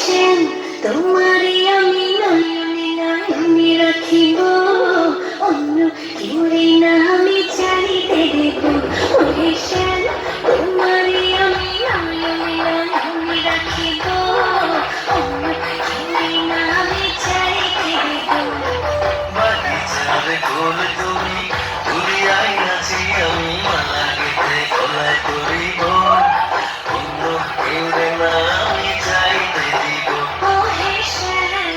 শ্যাম তোমারে আমি নয়নে নয়নে রাখিব, অন্য কেউরে না আমি চাইতে দেব। ওরে শ্যাম তোমারে আমি নয়নে নয়নে রাখিব, অন্য কেউরে না আমি চাইতে দেব। বাগিচার গোল তুমি ঘুরিয়াই আছি আমি মালা গেতে গলায় করিব, অন্য কেউরে না আমি চাইতে দিব। ওহে শ্যাম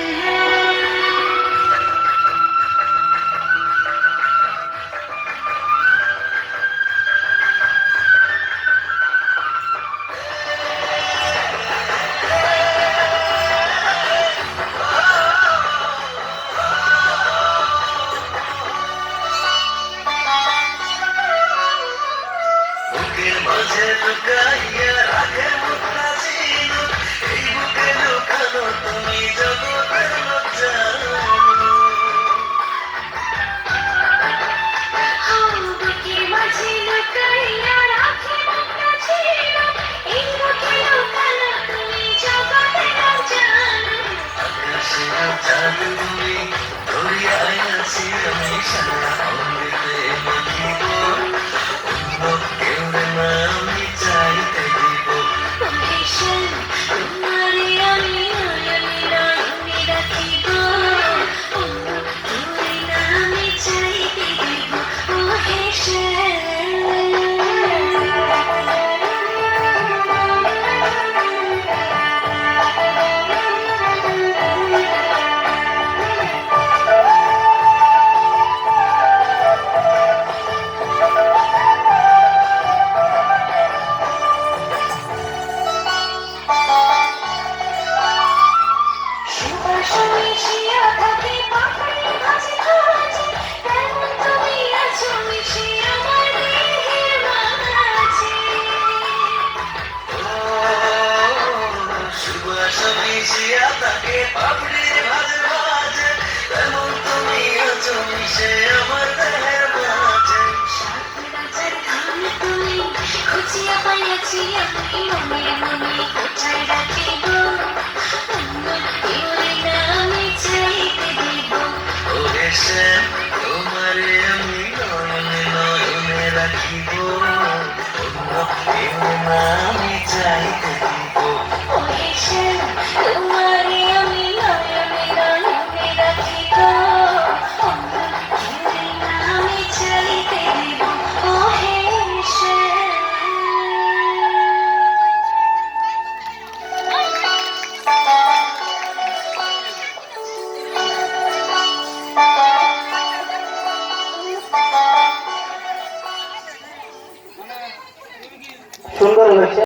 বুকের মাঝে লুকাইয়া রাখে মুক্তা ছিল, এই বুকে লুকানো তুমি জগতের লজ্জা। বুকের মাঝে লুকাইয়া রাখি মুক্তা ছিল, এই বুকে লুকানো তুমি জগতের জানো। আকাশের চাঁদ তুমি ধরিয়াই আছি আমি সারা অমৃতে মাখিব, অন্য কেউরে না আমি চাইতে দিব। ওহে শ্যাম তোমারে আমি নয়নে নয়নে রাখিব, অন্য কেউরে না আমি চাইতে দেব। ওহে সুবাসা মিশিয়া থাকে পাপড়ির ভাজে ভাজে, তেমন তুমি আছো মিশে আমার দেহের মাঝে। খুঁজিয়া পাইয়াছি আমি মনে মনে কোথায় রাখিব, অন্য কেউরে না আমি চাইতে দেব। ওরে শ্যাম তোমারে আমি নয়নে নয়নে রাখিব, অন্য কেউ না আমি চাইতে দিব। ওহে শ্যাম তোমারে আমি নয়নে নয়নে রাখিব, অন্য কেউরে না আমি চাইতে দেব। ওহে শ্যাম সুন্দর হয়েছে।